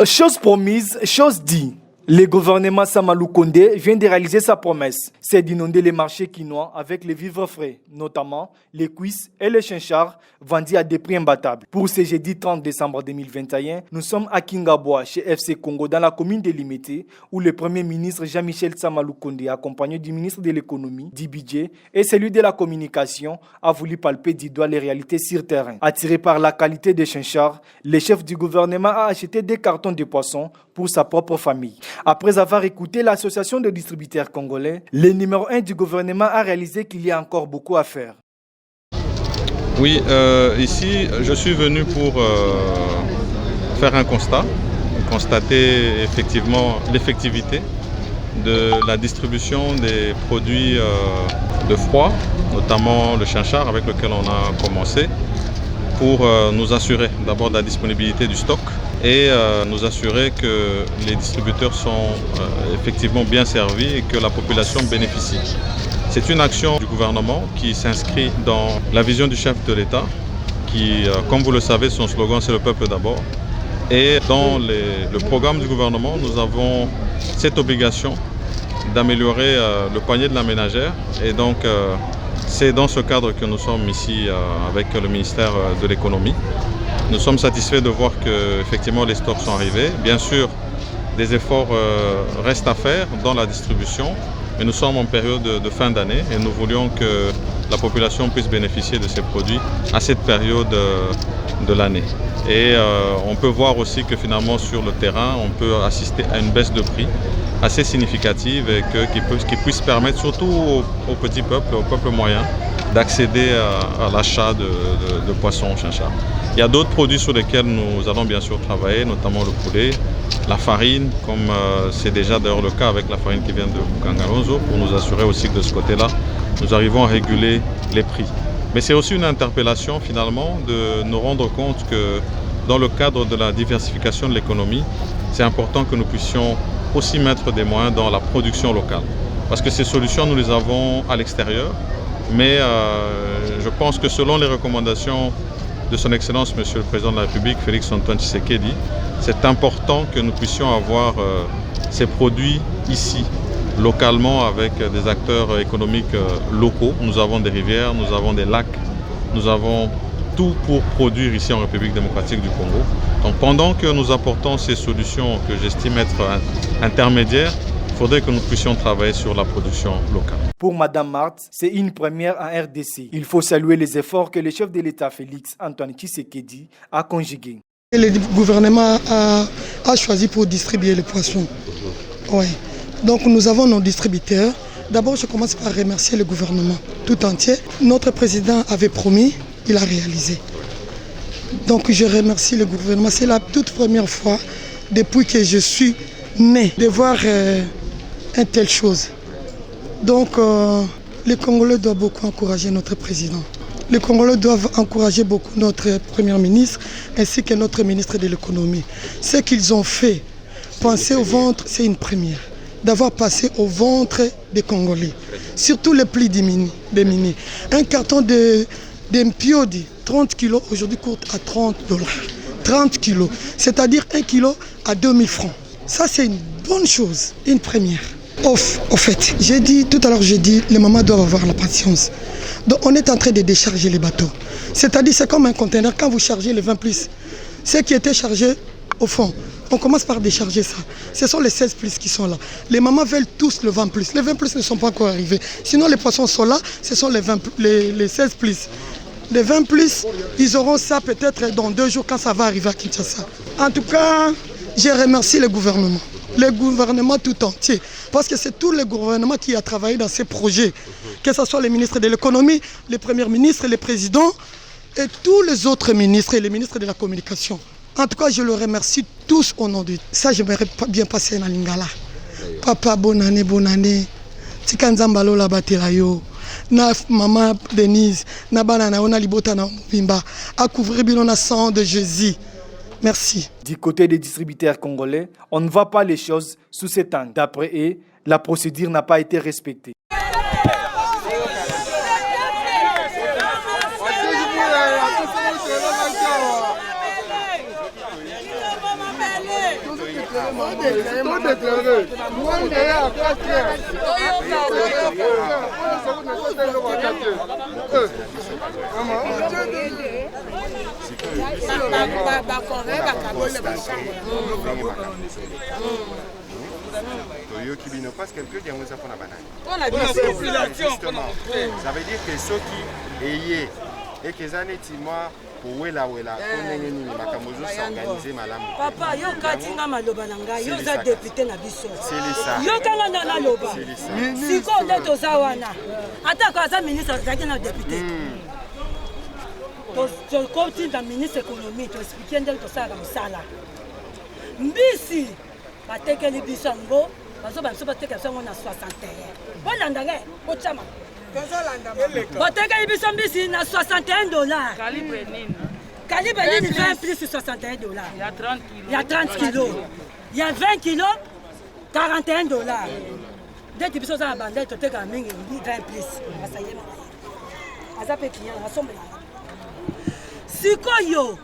Chose promise, chose dit. Le gouvernement Samalou Kondé vient de réaliser sa promesse, c'est d'inonder les marchés quinois avec les vivres frais, notamment les cuisses et les chinchards vendus à des prix imbattables. Pour ce jeudi 30 décembre 2021, nous sommes à Kingaboa, chez FC Congo, dans la commune de Limité, où le Premier ministre Jean-Michel Samalou Kondé, accompagné du ministre de l'économie, du budget et celui de la communication, a voulu palper du doigt les réalités sur terrain. Attiré par la qualité des chinchards, le chef du gouvernement a acheté des cartons de poissons pour sa propre famille. Après avoir écouté l'association de distributeurs congolais, le numéro 1 du gouvernement a réalisé qu'il y a encore beaucoup à faire. Oui, ici, je suis venu pour faire un constat, constater effectivement l'effectivité de la distribution des produits de froid, notamment le chinchard avec lequel on a commencé, pour nous assurer d'abord de la disponibilité du stock et nous assurer que les distributeurs sont effectivement bien servis et que la population bénéficie. C'est une action du gouvernement qui s'inscrit dans la vision du chef de l'État qui, comme vous le savez, son slogan c'est le peuple d'abord. Et dans le programme du gouvernement, nous avons cette obligation d'améliorer le panier de la ménagère et donc c'est dans ce cadre que nous sommes ici avec le ministère de l'économie. Nous sommes satisfaits de voir que effectivement les stocks sont arrivés. Bien sûr, des efforts restent à faire dans la distribution, mais nous sommes en période de fin d'année et nous voulions que la population puisse bénéficier de ces produits à cette période de l'année. Et on peut voir aussi que finalement sur le terrain, on peut assister à une baisse de prix assez significative et qui puisse permettre surtout au petit peuple, au peuple moyen, d'accéder à l'achat de poissons chinchards. Il y a d'autres produits sur lesquels nous allons bien sûr travailler, notamment le poulet, la farine, comme c'est déjà d'ailleurs le cas avec la farine qui vient de Bukangalonzo, pour nous assurer aussi que de ce côté-là, nous arrivons à réguler les prix. Mais c'est aussi une interpellation finalement de nous rendre compte que dans le cadre de la diversification de l'économie, c'est important que nous puissions aussi mettre des moyens dans la production locale. Parce que ces solutions, nous les avons à l'extérieur, mais je pense que selon les recommandations de son Excellence, Monsieur le Président de la République, Félix Antoine Tshisekedi, c'est important que nous puissions avoir ces produits ici, localement, avec des acteurs économiques locaux. Nous avons des rivières, nous avons des lacs, nous avons tout pour produire ici en République démocratique du Congo. Donc pendant que nous apportons ces solutions que j'estime être intermédiaires, il faudrait que nous puissions travailler sur la production locale. Pour Mme Marthe, c'est une première en RDC. Il faut saluer les efforts que le chef de l'État Félix Antoine Tshisekedi a conjugués. Le gouvernement a choisi pour distribuer les poissons. Ouais. Donc nous avons nos distributeurs. D'abord, je commence par remercier le gouvernement tout entier. Notre président avait promis, il a réalisé. Donc je remercie le gouvernement. C'est la toute première fois depuis que je suis né de voir une telle chose. Donc les Congolais doivent beaucoup encourager notre président. Les Congolais doivent encourager beaucoup notre Premier ministre ainsi que notre ministre de l'économie. Ce qu'ils ont fait, penser au ventre, c'est une première. D'avoir passé au ventre des Congolais, surtout les plus démunis. Un carton d'impio de 30 kg aujourd'hui coûte à $30. 30 kg, c'est-à-dire 1 kg à 2000 francs. Ça, c'est une bonne chose, une première. Au fait, tout à l'heure, j'ai dit, les mamans doivent avoir la patience. Donc, on est en train de décharger les bateaux. C'est-à-dire, c'est comme un conteneur, quand vous chargez les 20 plus, ce qui était chargé au fond, on commence par décharger ça. Ce sont les 16 plus qui sont là. Les mamans veulent tous le 20 plus. Les 20 plus ne sont pas encore arrivés. Sinon, les poissons sont là, ce sont les 16 plus. Les 20 plus, ils auront ça peut-être dans 2 jours quand ça va arriver à Kinshasa. En tout cas, je remercie le gouvernement tout entier, parce que c'est tout le gouvernement qui a travaillé dans ces projets, que ce soit les ministres de l'économie, les premiers ministres, les présidents et tous les autres ministres et les ministres de la communication. En tout cas, je le remercie tous au nom de ça. J'aimerais bien passer dans Lingala. Papa, bonne année. Tikanzambalo la batelayo. Na maman Denise, na banana ona libota na bimba. À couvrir bilona sang de Jésus. Merci. Du côté des distributeurs congolais, on ne voit pas les choses sous cet angle. D'après eux, la procédure n'a pas été respectée. parce que quelqu'un dit ça pour la banane. Justement, ça veut dire que ceux qui ayent et que les années pour wela s'organiser madame. Papa, yo katinga maloba na ngai, yo za député na biso. C'est ça. Yo kanga na loba. Siko ndeto za wana. Ata kwa za ministre zaki na député. To côté da ministre économie, to expliquer ndel to sala musala. Mbisi batekeli biso ngo, bazo ba biso batekeli biso na 61. Bolanda ngai, ochama. Batekeli biso mbisi na $61. Calibre nini 20 plus $61. Il y a 30 kilos. Il y a 20 kilos, $41. Dès que biso za banda to teka mingi 20 plus. Asayema. Azape client asombe. Sikoyo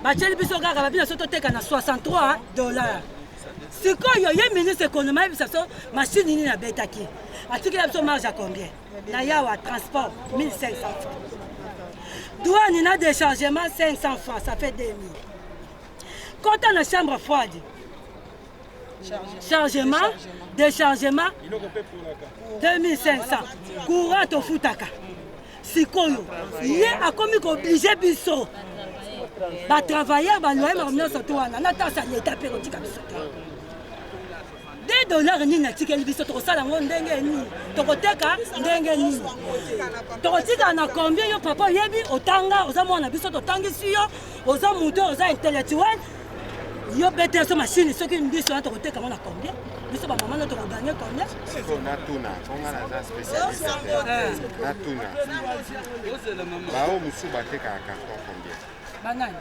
bacheli biso kaka babina soto teka na $63. Sikoyo ye ministre économie biso machine nini na betaki. Atiki biso marge à combien? Na yawa transport 1500 francs. Douane na déchargement 500 francs, ça fait 2000. Quand on a chambre froide, chargement, déchargement 2500. Courant au futaka. Sikoyo, il est à comme obligé biso. Ba travailleurs ba loyer ma surtout wana na tasa l'état périodique biso. $2 nini natikeli biso tokosala ngo ndenge nini tokoteka ndenge nini tokotika na combien yo papa yebi otanga oza mwana biso totangisi yo oza muto oza intellectuel yo bete so machine soki biso na tokoteka ngo na combien biso ba mama na tokoganye combien siko na tuna konga na za spécialiste na tuna bao musu bateka carton combien banani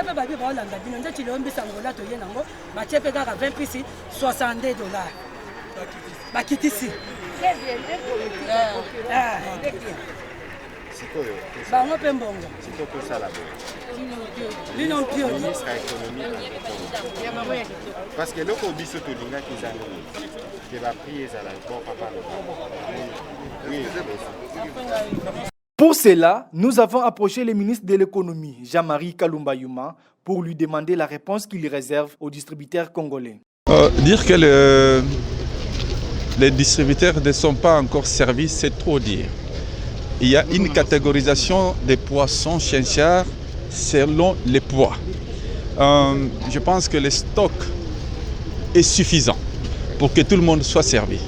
ba babi baolanda bino nde tilombisa ngola toye nango batie mpe kaka 20 pisi $62 bakitisi bango mpe mbongo bino mpio parce que loko biso tolingaki eza nini ke bapri ezala bon papa Pour cela, nous avons approché le ministre de l'économie, Jean-Marie Kalumba Yuma, pour lui demander la réponse qu'il réserve aux distributeurs congolais. Dire que les distributeurs ne sont pas encore servis, c'est trop dire. Il y a une catégorisation des poissons chinchards selon les poids. Je pense que le stock est suffisant pour que tout le monde soit servi.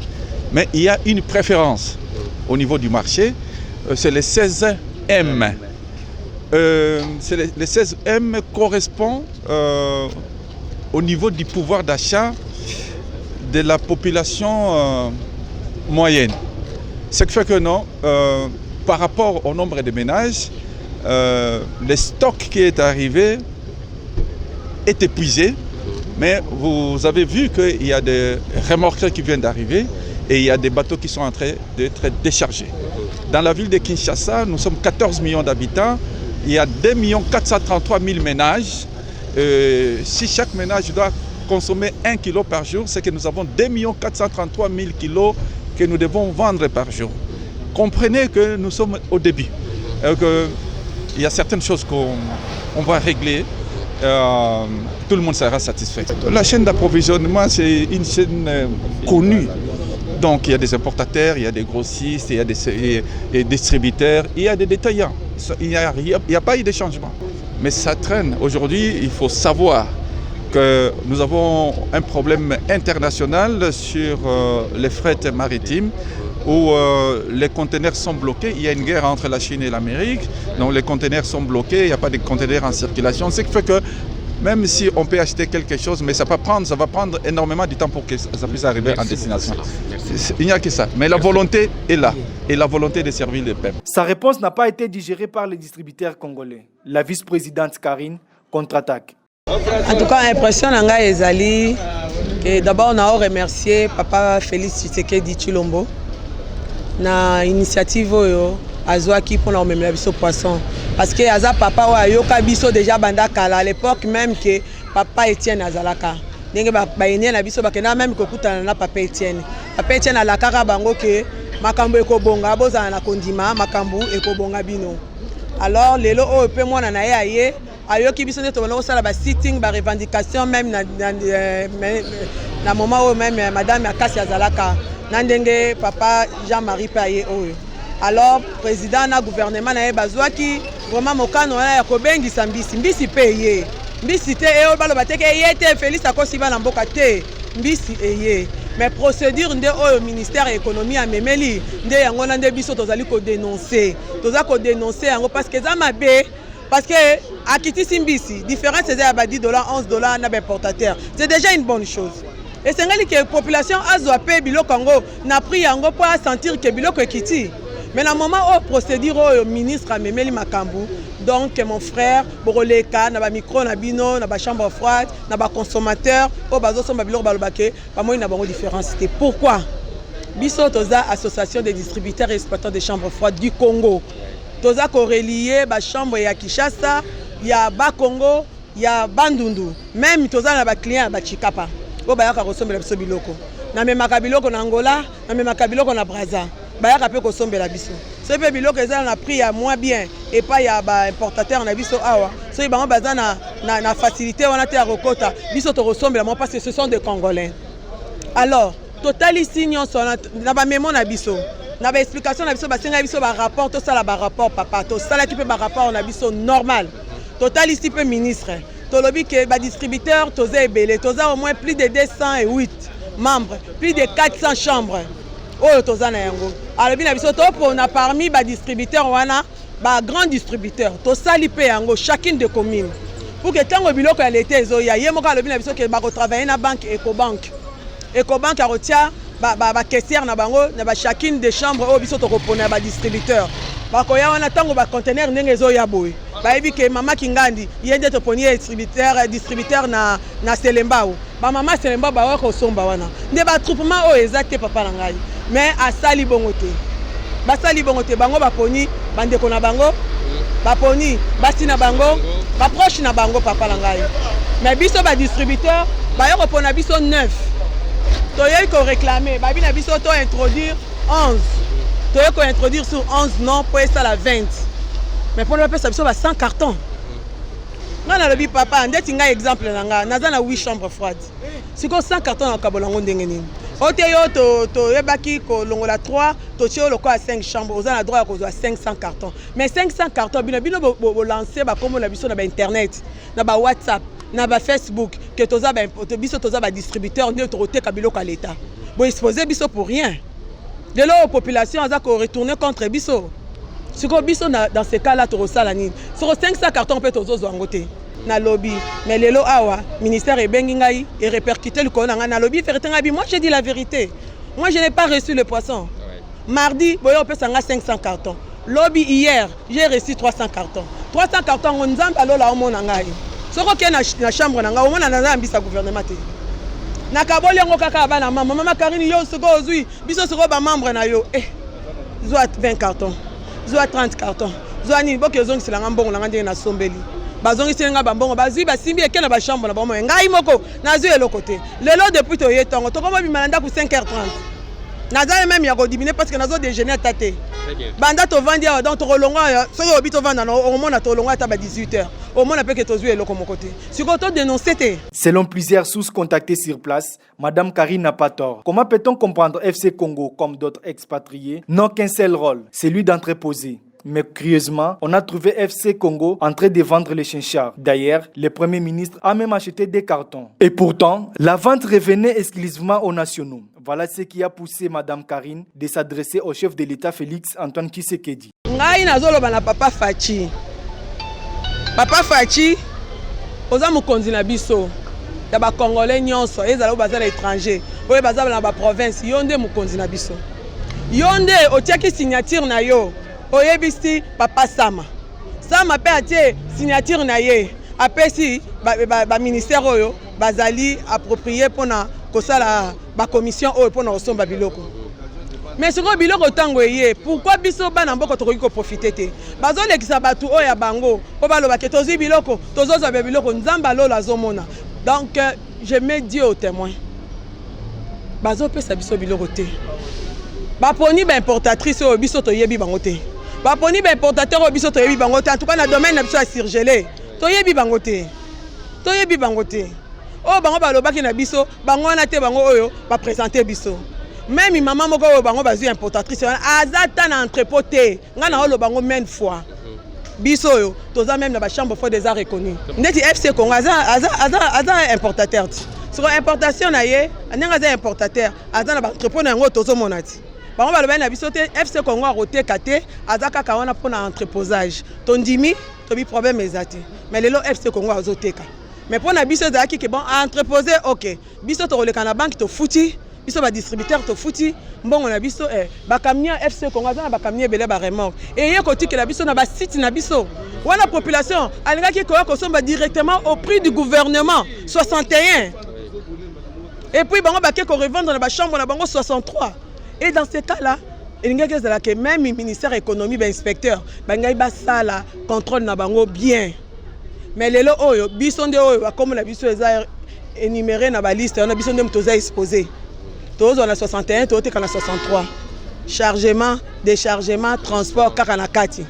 Mais il y a une préférence au niveau du marché. C'est les 16M. Les 16M correspondent au niveau du pouvoir d'achat de la population moyenne. Ce qui fait que non, par rapport au nombre de ménages, le stock qui est arrivé est épuisé. Mais vous avez vu qu'il y a des remorqueurs qui viennent d'arriver et il y a des bateaux qui sont en train d'être déchargés. Dans la ville de Kinshasa, nous sommes 14 millions d'habitants. Il y a 2 433 000 ménages. Si chaque ménage doit consommer 1 kg par jour, c'est que nous avons 2 433 000 kilos que nous devons vendre par jour. Comprenez que nous sommes au début. Il y a certaines choses qu'on va régler. Tout le monde sera satisfait. La chaîne d'approvisionnement, c'est une chaîne connue. Donc il y a des importateurs, il y a des grossistes, il y a des distributeurs, il y a des détaillants. Il n'y a pas eu de changement. Mais ça traîne. Aujourd'hui, il faut savoir que nous avons un problème international sur les fret maritimes où les conteneurs sont bloqués. Il y a une guerre entre la Chine et l'Amérique. Donc les conteneurs sont bloqués, il n'y a pas de conteneurs en circulation. Ce qui fait que même si on peut acheter quelque chose, mais ça va prendre énormément de temps pour que ça puisse arriver en destination. Il n'y a que ça. Mais la volonté est là. Et la volonté de servir le peuple. Sa réponse n'a pas été digérée par les distributeurs congolais. La vice-présidente Karine contre-attaque. En tout cas, l'impression nanga ezali que d'abord on a remercié papa Félix Tshisekedi Tshilombo na initiative oyo azwaki mpona komemela biso poisson parce que aza papa oyo ayoka biso déjà banda kala à l'époque même que papa Etienne azalaka ndenge baenie na biso bakenda même kokutana na papa Etienne alakaka bango ke makambo ekobonga bozala na kondima makambo ekobonga bino. Alors lelo oyo pe mwana na ye aye ayoki biso nde tobona kosala sitting revendication même na moment oyo même madame Akasi azalaka na ndenge papa Jean-Marie pe aye oyo. Alors président na gouvernement na ye bazwaki vraiment mokano wana ya kobengisa mbisi pe ye mbisi te oyo baloba te ke ye te Félix akosi bana mboka te mbisi eye. Mais procédure nde oyo ministère de l'économie a memeli nde yango na nde biso tozali ko dénoncer yango parce que za mabe parce que akitisi mbisi différence c'est ya ba $10 $11 na importateur c'est déjà une bonne chose et c'est ngali que population azwa pe biloko yango na prix yango pour sentir que biloko ekiti. Mais na moment au procédure au ministre a memeli makambu donc mon frère boroleka na ba micro na bino na ba chambre froide na ba consommateur au bazo somba biloko balobake ba moi na bango différence. C'était pourquoi biso toza association des distributeurs et exploitants des chambres froides du Congo toza ko relier ba chambre ya Kinshasa ya ba Congo ya Bandundu même toza na ba client ba Chikapa o ba yaka kosombela biso biloko na memaka biloko na Angola na memaka biloko na Brazza bayaka pe kosombela biso so pe biloko ezala na prix ya moins bien et pas ya ba importateur na biso awa so bango baza na facilité wana te ya kokota biso to kosombela mo parce que ce sont des Congolais. Alors totali signons na ba memo na biso na ba explication na biso basenga biso ba rapport to sala ba rapport papa to sala ki pe ba rapport na biso normal totali si pe ministre to lobi ke ba distributeur toza ebele toza au moins plus de 208 membres plus de 400 chambres. Oh, tozana yango. Alors bien biso to pona parmi ba distributeurs wana ba grand distributeur to sali pe yango chacune de communes pour que tango biloko ya l'été zo ya yemo ka lobi na biso ke ba ko travailler na banque Ecobank a retia ba caissière na bango na ba chacune des chambres o biso to ko pona ba distributeur ba ko ya wana tango ba conteneur ndenge zo ya boy ba yebi ke mama Kingandi yende to poni distributeur na Selembao ba mama Selembao ba ko somba wana nde ba troupement o exact papa na ngai. Mais à sali bongote bango baponi bandeko na bango baponi basi na bango baproche na bango papa na ngai. Mais biso ba distributeur ba yo pona biso 9 toyei ko réclamer babi na biso to introduire 11 toyei ko introduire sur 11 non pour ça la 20 mais pour le pesa biso ba 100 cartons ngana lobi papa ndeti nga exemple na nga naza na 8 chambres froides siko 100 cartons na kabolango ndenge nini ote yo to yebaki ko longola 3 to tio loko à 5 chambres oza na droit ya kozwa 500 cartons mais 500 cartons bino bo lancer ba kombo na biso na ba internet na ba WhatsApp na ba Facebook que toza ba biso toza ba distributeur nde to roteka biloko à l'état bo exposer biso pour rien de la population aza ko retourner contre biso siko biso dans ce cas là to rosala nini sur 500 cartons peut tozo ngote na lobby mais lelo awa ministère ebengi ngai et répercuter le konanga na lobby fertenga bi moi je dis la vérité moi je n'ai pas reçu le poisson mardi boyo pesa nga 500 cartons lobby hier j'ai reçu 300 cartons on nzamba alola omona ngai soko ke na chambre nanga omona na ambisa gouvernement te na kaboli ngo kaka bana mama Karine yo soko ozui biso soko ba membre na yo zwa 20 cartons zwa 30 cartons zwa ni boke zongi silanga mbongo langa ndenge na sombeli bazongi senga bambongo bazui basimbi ekena ba chambre na bamo ngai moko nazu eloko te lelo depuis to yetongo to komo bimanda ku 5h30 naza même ya ko diminuer parce que nazo déjeuner taté banda to vandi donc to rolonga so yo bito vanda no au mona to longa ta ba 18h au mona pe que to zu eloko mon côté si ko to dénoncer te. Selon plusieurs sources contactées sur place, Madame Karine n'a pas tort. Comment peut-on comprendre FC Congo comme d'autres expatriés n'ont qu'un seul rôle, celui d'entreposer? Mais curieusement, on a trouvé FC Congo en train de vendre les chinchards. D'ailleurs, le Premier ministre a même acheté des cartons. Et pourtant, la vente revenait exclusivement aux nationaux. Voilà ce qui a poussé Madame Karine de s'adresser au chef de l'État Félix Antoine Tshisekedi. Ngai nazoloba na Papa Fachi. Papa Fachi, oza mokonzi na biso. Ya ba Congolais nyonso, ezala bazala étranger, oye bazala na ba province, yonde mokonzi na biso. Yonde otiaki signature na yo. Oyebisi Papa Sama pe atie signature na ye apesi ba ministère oyo bazali approprié pona kosala ba commission oyo pona osomba biloko mais sikoyo biloko ntango eye pourquoi biso bana mboka tokoki koprofite te bazolekisa bato oyo ya bango mpo balobake tozwi biloko tozozwa biloko nzambe alolo azomona. Donc je mets Dieu au témoin bazopesa biso biloko te baponi baimportatrice oyo biso toyebi bango te baponi baimportateur oyo biso toyebi bango te en tout cas na domaine na biso ya surgelé toyebi bango te oyo bango balobaki na biso bango wana te bango oyo baprésente biso. Même maman moko oyo bango bazwi importatrice aza ta na entrepôt te nga na olo bango main fois biso oyo toza même na chambre fort des arts reconnus ndeti FC Congo aza importateur ti sur importation na ye ndenge aza importateur aza na entrepôt na yango tozomona ti bango balobi na biso te FC Congo akoteka te aza kaka wana mpona entreposage tondimi tobi problème eza te mais lelo FC Congo azoteka mais mpona biso ezalaki ke bon entreposer ok biso tokoleka na banque tofuti biso ba distributeur to futi mbongo na biso bakamia FC Congo za na bakamia ebele ba remorque eye kotikela biso na ba site na biso wana population alingaki koya kosomba directement au prix du gouvernement 61 et puis bango baké ko revendre na ba chambre na bango 63 et dans ce cas là elingaki ezala que même ministère économie ba inspecteur bangai ba sala contrôle na bango bien mais lelo oyo biso nde oyo comme la biso eza énuméré na ba liste on a biso nde mtoza exposé tous on a 61, tous on a 63. Chargement, déchargement, transport, kakanakati.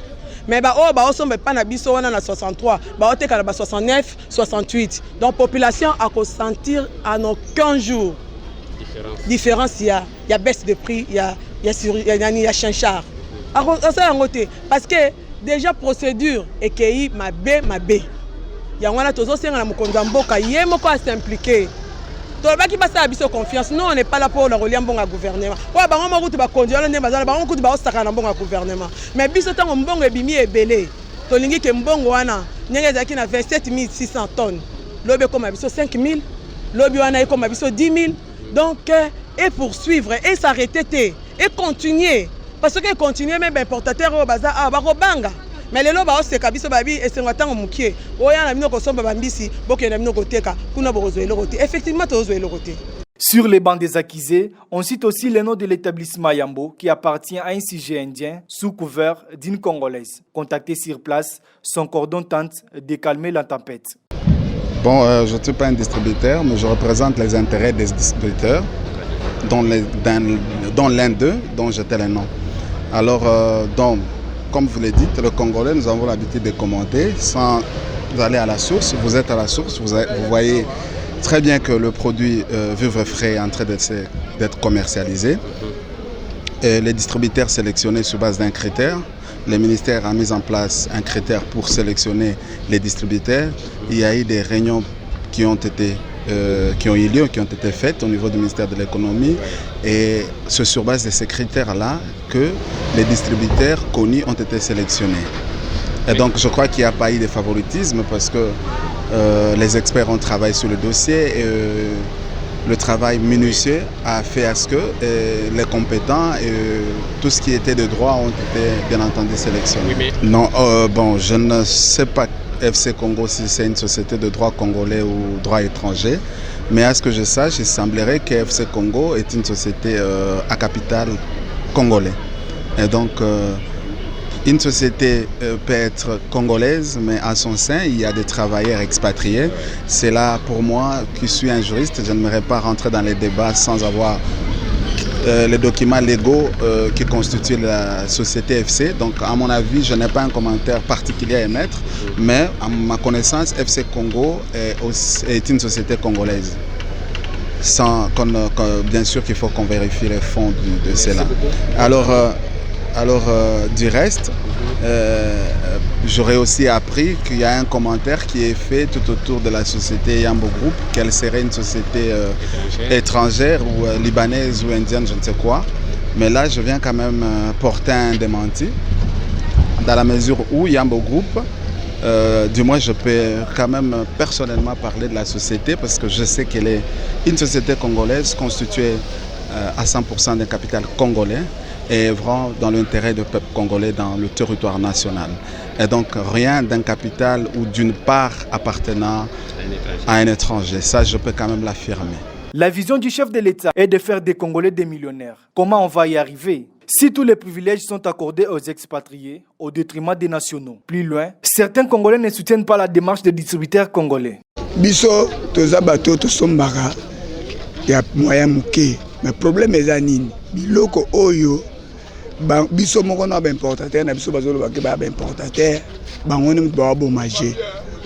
Mais bah oh bah on sommes pas na biso on a 63. Bah on a 69, 68. Donc population a consentir en aucun jour. Différence il y a baisse de prix, il y a chinchard. Parce que déjà procédure et qui ma B. Il y a on tozo senga na mokonza mboka yemoko a s'impliquer. Tolobaki basa biso confiance. Non, on n'est pas là pour le relier mbonga gouvernement. Wa bango makutu ba conduire ne bazala bango kutu ba osaka na mbonga gouvernement. Mais biso tango mbongo ebimi ebele. Tolingi ke mbongo wana nyenge zaki na 27600 tonnes. Lobe comme biso 5000, lobe wana comme biso 10000. Donc et poursuivre et s'arrêter et continuer parce que continuer même importateur au bazar ba robanga. Mais les loba oseka biso babi esenga tango mukie oya na bino ko somba bambisi boke na bino koteka kuna bokozwe lokote effectivement tozwe lokote. Sur les bancs des accusés, on cite aussi le nom de l'établissement Yambo qui appartient à un sujet indien sous couvert d'une Congolaise. Contacté sur place, son cordon tente de calmer la tempête. Bon, je ne suis pas un distributeur, mais je représente les intérêts des distributeurs, dont l'un d'eux, dont j'étais le nom. Alors, comme vous le dites, le Congolais, nous avons l'habitude de commenter sans aller à la source. Vous êtes à la source, vous voyez très bien que le produit Vivre Frais est en train d'être commercialisé. Et les distributeurs sélectionnés sur base d'un critère. Le ministère a mis en place un critère pour sélectionner les distributeurs. Il y a eu des réunions qui ont eu lieu, qui ont été faites au niveau du ministère de l'économie. Et c'est sur base de ces critères-là que les distributeurs connus ont été sélectionnés. Et donc je crois qu'il n'y a pas eu de favoritisme parce que les experts ont travaillé sur le dossier et le travail minutieux a fait à ce que les compétents et tout ce qui était de droit ont été bien entendu sélectionnés. Oui, mais... Non, bon, je ne sais pas FC Congo si c'est une société de droit congolais ou droit étranger, mais à ce que je sache, il semblerait que FC Congo est une société à capital congolais. Et donc, une société peut être congolaise, mais à son sein, il y a des travailleurs expatriés. C'est là, pour moi, qui suis un juriste, je n'aimerais pas rentrer dans les débats sans avoir les documents légaux qui constituent la société FC. Donc, à mon avis, je n'ai pas un commentaire particulier à émettre, mais à ma connaissance, FC Congo est une société congolaise. Bien sûr qu'il faut qu'on vérifie les fonds de cela. Alors, du reste, j'aurais aussi appris qu'il y a un commentaire qui est fait tout autour de la société Yambo Group, qu'elle serait une société étrangère ou libanaise ou indienne, je ne sais quoi. Mais là, je viens quand même porter un démenti, dans la mesure où Yambo Group, du moins je peux quand même personnellement parler de la société parce que je sais qu'elle est une société congolaise constituée à 100% d'un capital congolais et vraiment dans l'intérêt du peuple congolais dans le territoire national. Et donc rien d'un capital ou d'une part appartenant à un étranger. Ça, je peux quand même l'affirmer. La vision du chef de l'État est de faire des Congolais des millionnaires. Comment on va y arriver? Si tous les privilèges sont accordés aux expatriés au détriment des nationaux. Plus loin, certains Congolais ne soutiennent pas la démarche des distributeurs congolais. Biso toza bato to sombaka ya moyen muke. Mais problème ezanini. Biloko oyo biso moko na ba importateur na biso bazolo ba importateur bangone ba bomager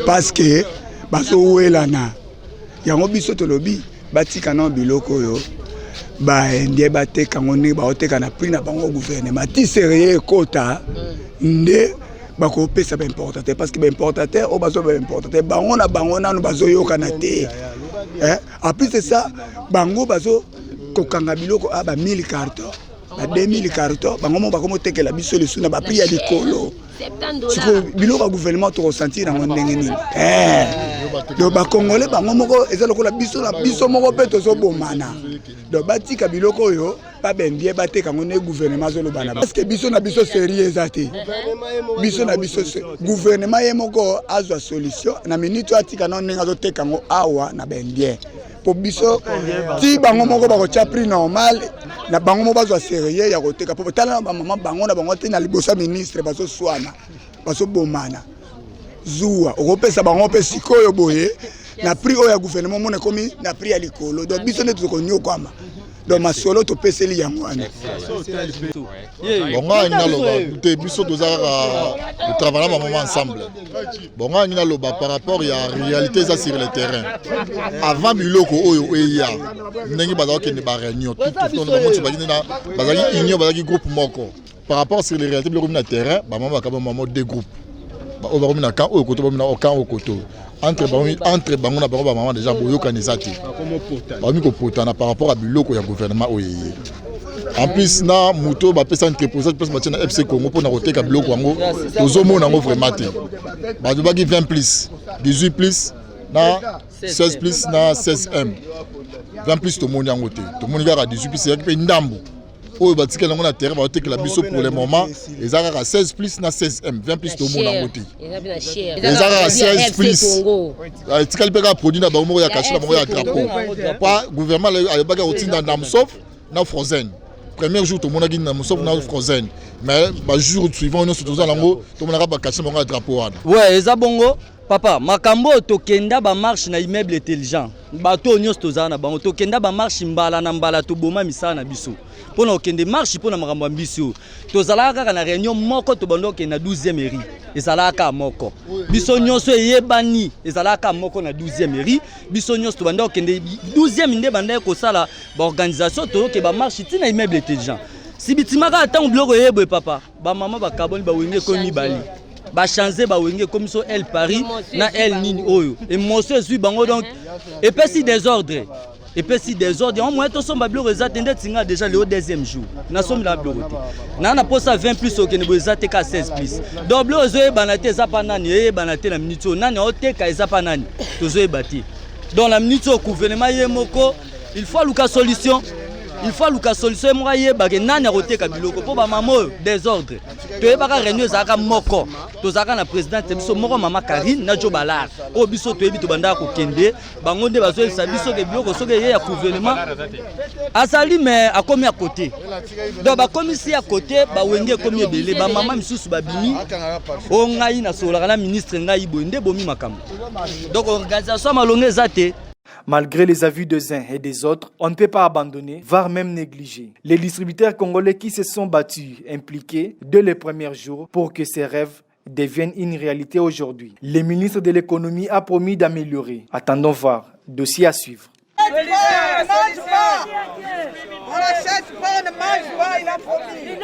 parce que baso welana. Yango biso tolobi batika na biloko oyo ba ndie bateka ngone ba oteka na prix na bango gouvernement ti sérieux kota nde bako pesa ba importateur parce que ba importateur o bazo ba importateur bango na no bazo yokana te en plus c'est ça bango bazo kokanga biloko ba 1000 cartons ba 2000 cartons bango mo bako motekela biso le suna ba prix ya likolo $70 biloko gouvernement to ressentir na ndenge nini donc ba congolais bango moko eza lokola biso na biso moko pe to so bomana donc batika biloko oyo ba bendie bateka ngone gouvernement zo lobana parce que biso na biso sérieux ezate biso na biso gouvernement ye moko azwa solution na minute atika na ndenge zo teka ngo awa na bendie po biso ti bango moko ba ko cha prix normal na bango mo bazwa sérieux ya koteka po tala ba mama bango na bango te na libosa ministre baso swana baso bomana zuwa okopesa bango pe sikoyo boye na prix oyo ya gouvernement mona komi na prix ya likolo donc biso ne tukonyo kwama donc masolo to peseli yango wana bonga ina loba te biso tozaka le travail na moment ensemble bonga ina loba par rapport ya réalité ça sur le terrain avant biloko oyo eya ndenge bazaki ne ba réunion tout on ba moti na bazaki union bazaki groupe moko par rapport sur les réalités biloko na terrain ba mama ka ba mama deux groupes ba o ba na kan o koto ba na o kan o koto entre bango na bango ba mama déjà boyokanisa te ba mi ko potana par rapport à biloko ya gouvernement oyeye en plus na muto ba pesa entreprise parce que na FC Congo pour na koteka biloko yango tozomona ngo vraiment te ba do bagi 20 plus 18 plus na 16 plus na 16M 20 plus to moni yango te to moni ga 18 plus ya pe ndambo oyo batika lango na terrain ba otekela biso pour le moment ezaka 16 plus na 16M 20 plus to mona ngo te ezaka 16 plus etikali pe ka produit na bango ya caché na bango ya drapeau pa gouvernement ayobaka otinda ndam sauf na frozen premier jour to mona gi na sauf na frozen mais ba jour suivant nous surtout lango to mona ka caché bango ya drapeau wana ouais eza bongo papa makambo tokenda ba marche na immeuble intelligent bato nyos tozana bango tokenda ba marche mbala na mbala to boma misana biso pona okende marche pona makambo ambisio tozalaka na réunion moko to bando ke na 12e mairie ezalaka moko biso nyonso eyebani ezalaka moko na 12e mairie biso nyonso to bando okende 12e nde banda ko sala ba organisation to ke ba marche tina immeuble intelligent si bitimaka atango biloko yebwe papa ba mama ba kaboni ba wenge ko mibali ba changer ba wenge comme so El Paris na El Nini oyo et monsieur suis bango donc et puis si désordre et puis si désordre on moins to somba bloko ezatende tinga déjà le deuxième jour na somba la bloko na posa 20 plus au kenebo ezate ka 16 plus donc bloko zo banate ezapa nani e banate na minute nani oteka ezapa nani tozo ebati dans la minute au gouvernement yemoko il faut luka solution. Il faut luka solution moi yeba ke nani akoteka biloko po ba mamo désordre to yebaka réunion zaka moko to zaka na présidente biso moko mama Karine na Jo Balar o biso to yebi to banda ko kende bango nde bazo elisa biso ke biloko soke ye ya gouvernement asali mais akomi à côté donc ba komisi à côté ba wenge komi ebele ba mama misusu ba bimi o ngai na solaka na ministre ngai bonde bomi makambo donc organisation malonge zate. Malgré les avis des uns et des autres, on ne peut pas abandonner, voire même négliger les distributeurs congolais qui se sont battus, impliqués dès les premiers jours pour que ces rêves deviennent une réalité aujourd'hui. Le ministre de l'économie a promis d'améliorer. Attendons voir. Dossier à suivre. On ne mange pas, on ne mange pas, il a promis.